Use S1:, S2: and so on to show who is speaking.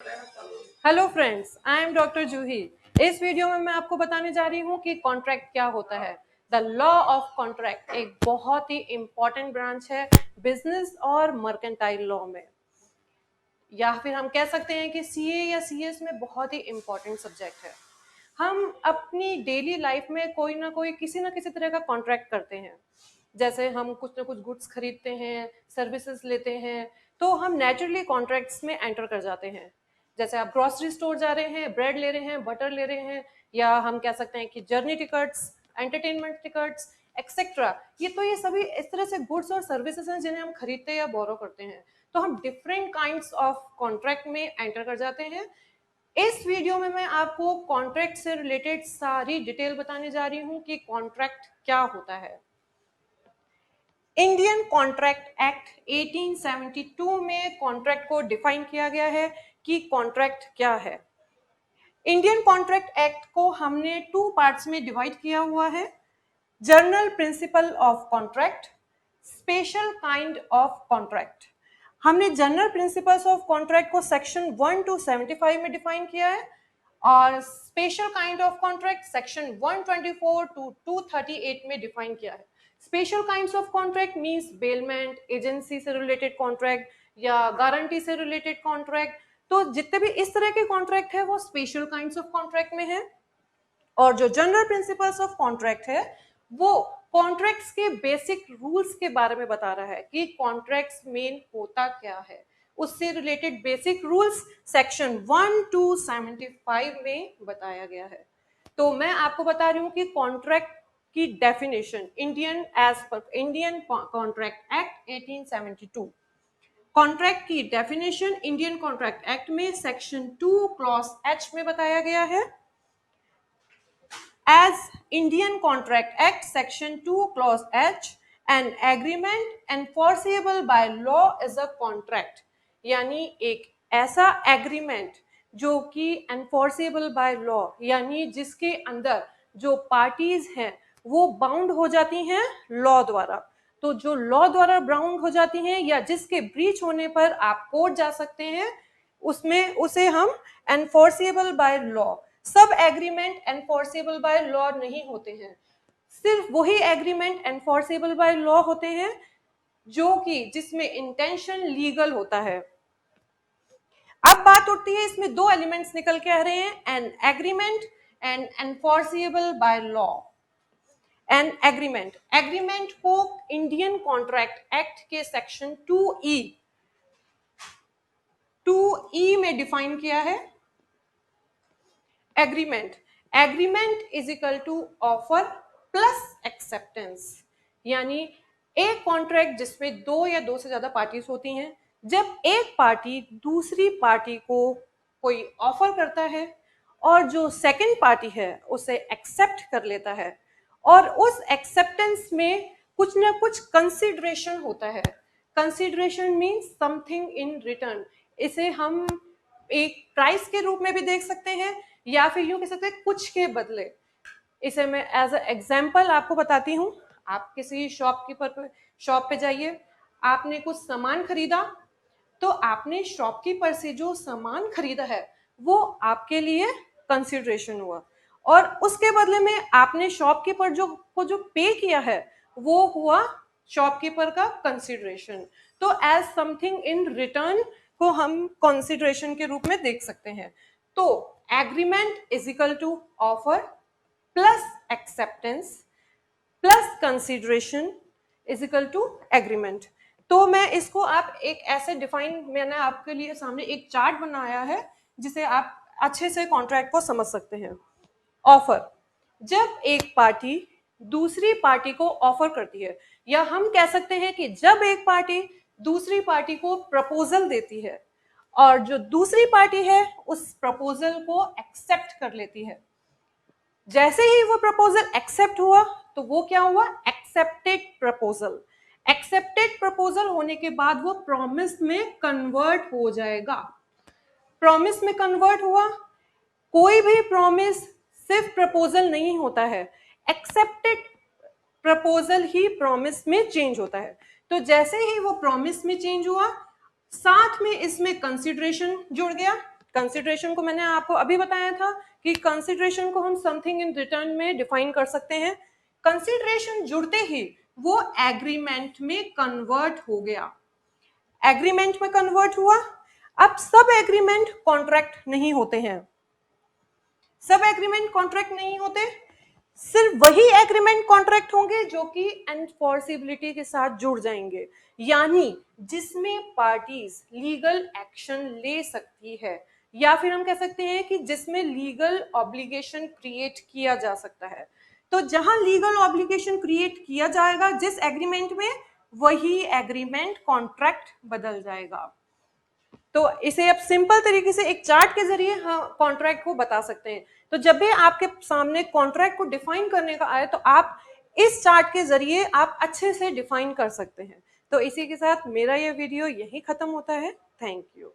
S1: Hello friends, I am doctor Juhi. इस video में मैं आपको बताने जा रही हूँ कि कॉन्ट्रैक्ट क्या होता है। द लॉ ऑफ कॉन्ट्रैक्ट एक बहुत ही इंपॉर्टेंट ब्रांच है बिजनेस और मर्केंटाइल लॉ में, या फिर हम कह सकते हैं कि सीए या सीएस में बहुत ही इंपॉर्टेंट सब्जेक्ट है। हम अपनी डेली लाइफ में कोई ना कोई किसी ना किसी तरह का कॉन्ट्रैक्ट करते हैं। जैसे हम कुछ ना कुछ गुड्स खरीदते हैं, सर्विसेज लेते हैं, तो हम नेचुरली कॉन्ट्रैक्ट्स में एंटर कर जाते हैं। जैसे आप ग्रोसरी स्टोर जा रहे हैं, ब्रेड ले रहे हैं, बटर ले रहे हैं, या हम कह सकते हैं कि journey tickets, entertainment tickets, etcetera. ये सभी इस तरह से गुड्स और सर्विसेज हैं जिन्हें हम खरीदते या बोरो करते हैं। तो हम डिफरेंट काइंड्स ऑफ कॉन्ट्रैक्ट में एंटर कर जाते हैं। इस वीडियो में मैं आपको कॉन्ट्रैक्ट से रिलेटेड सारी डिटेल बताने जा रही हूं कि कॉन्ट्रैक्ट क्या होता है। इंडियन कॉन्ट्रैक्ट एक्ट 1872 में कॉन्ट्रैक्ट को डिफाइन किया गया है कि कॉन्ट्रैक्ट क्या है। इंडियन कॉन्ट्रैक्ट एक्ट को हमने 2 पार्ट्स में डिवाइड किया हुआ है। General principle of contract, special kind of contract. हमने जनरल प्रिंसिपल्स ऑफ कॉन्ट्रैक्ट को सेक्शन 1 to 75 में डिफाइन किया है, और special kind of contract section 124 to 238 में डिफाइन किया है। Special kinds of contract means bailment, agency से रिलेटेड कॉन्ट्रैक्ट या गारंटी से रिलेटेड कॉन्ट्रैक्ट। तो जितने भी इस तरह के कॉन्ट्रैक्ट है वो स्पेशल काइंड्स ऑफ कॉन्ट्रैक्ट में है। और जो जनरल प्रिंसिपल्स ऑफ कॉन्ट्रैक्ट है वो कॉन्ट्रैक्ट्स के बेसिक रूल्स के बारे में बता रहा है कि कॉन्ट्रैक्ट्स मेन होता क्या है, उससे related basic rules section 1 to 75 में बताया गया है। तो मैं आपको बता रही हूं कि कॉन्ट्रैक्ट की definition Indian contract act 1872। Contract की डेफिनेशन इंडियन कॉन्ट्रैक्ट एक्ट में सेक्शन 2 क्लॉज H में बताया गया है। As Indian Contract Act Section 2 Clause H, an agreement enforceable by law is a contract। यानी एक ऐसा एग्रीमेंट जो कि enforceable by law, यानी जिसके अंदर जो पार्टीज हैं वो बाउंड हो जाती हैं लॉ द्वारा। तो जो लॉ द्वारा बाउंड हो जाती हैं या जिसके ब्रीच होने पर आप कोर्ट जा सकते हैं, उसमें उसे हम एनफोर्सेबल बाय लॉ। सब एग्रीमेंट एनफोर्सेबल बाय लॉ नहीं होते हैं, सिर्फ वही एग्रीमेंट एनफोर्सेबल बाय लॉ होते हैं जो कि जिसमें इंटेंशन लीगल होता है। अब बात उठती है, इसमें 2 एलिमेंट्स निकल के आ रहे हैं, an agreement and enforceable by law. An agreement को इंडियन कॉन्ट्रैक्ट एक्ट के सेक्शन 2E में डिफाइन किया है। Agreement is equal to offer plus acceptance. यानी एक कॉन्ट्रैक्ट जिसमें 2 या 2 से ज्यादा पार्टीज होती हैं, जब एक पार्टी दूसरी पार्टी को कोई ऑफर करता है और जो सेकंड पार्टी है उसे एक्सेप्ट कर लेता है, और उस एक्सेप्टेंस में कुछ ना कुछ कंसिडरेशन होता है। Consideration means something in return. इसे हम एक प्राइस के रूप में भी देख सकते हैं या फिर यूं कह सकते हैं कुछ के बदले। इसे मैं एज अ एग्जाम्पल आपको बताती हूँ। आप किसी शॉप पे जाइए, आपने कुछ सामान खरीदा, तो आपने शॉपकीपर से जो सामान खरीदा है वो आपके लिए कंसिडरेशन हुआ, और उसके बदले में आपने शॉपकीपर जो पे किया है वो हुआ शॉपकीपर का कंसिडरेशन। तो एज समथिंग इन रिटर्न को हम कंसिडरेशन के रूप में देख सकते हैं। तो agreement is equal to offer plus acceptance plus consideration is equal to agreement. तो मैं इसको आप एक ऐसे डिफाइन, मैंने आपके लिए सामने एक चार्ट बनाया है जिसे आप अच्छे से कॉन्ट्रैक्ट को समझ सकते हैं। ऑफर, जब एक पार्टी दूसरी पार्टी को ऑफर करती है, या हम कह सकते हैं कि जब एक पार्टी दूसरी पार्टी को प्रपोजल देती है और जो दूसरी पार्टी है उस प्रपोजल को एक्सेप्ट कर लेती है। जैसे ही वो प्रपोजल एक्सेप्ट हुआ तो वो क्या हुआ, एक्सेप्टेड प्रपोजल। एक्सेप्टेड प्रपोजल होने के बाद वो प्रॉमिस में कन्वर्ट हो जाएगा। प्रॉमिस में कन्वर्ट हुआ। कोई भी प्रॉमिस सिर्फ प्रपोजल नहीं होता है, एक्सेप्टेड प्रपोजल ही प्रॉमिस में चेंज होता है। तो जैसे ही वो प्रॉमिस में चेंज हुआ, साथ में इसमें कंसिडरेशन जुड़ गया, कंसिडरेशन को मैंने आपको अभी बताया था कि कंसिडरेशन को हम समथिंग इन रिटर्न में डिफाइन कर सकते हैं। कंसिडरेशन जुड़ते ही वो एग्रीमेंट में कन्वर्ट हो गया, एग्रीमेंट में कन्वर्ट हुआ। अब सब एग्रीमेंट कॉन्ट्रैक्ट नहीं होते हैं, सब एग्रीमेंट कॉन्ट्रैक्ट नहीं होते, सिर्फ वही एग्रीमेंट कॉन्ट्रैक्ट होंगे जो कि एनफोर्सिबिलिटी के साथ जुड़ जाएंगे, यानी जिसमें पार्टीज लीगल एक्शन ले सकती है, या फिर हम कह सकते हैं कि जिसमें लीगल ऑब्लिगेशन क्रिएट किया जा सकता है। तो जहां लीगल ऑब्लिगेशन क्रिएट किया जाएगा जिस एग्रीमेंट में, वही एग्रीमेंट कॉन्ट्रैक्ट बदल जाएगा। तो इसे अब सिंपल तरीके से एक चार्ट के जरिए हम कॉन्ट्रैक्ट को बता सकते हैं। तो जब भी आपके सामने कॉन्ट्रैक्ट को डिफाइन करने का आए तो आप इस चार्ट के जरिए आप अच्छे से डिफाइन कर सकते हैं। तो इसी के साथ मेरा यह वीडियो यही खत्म होता है। Thank you.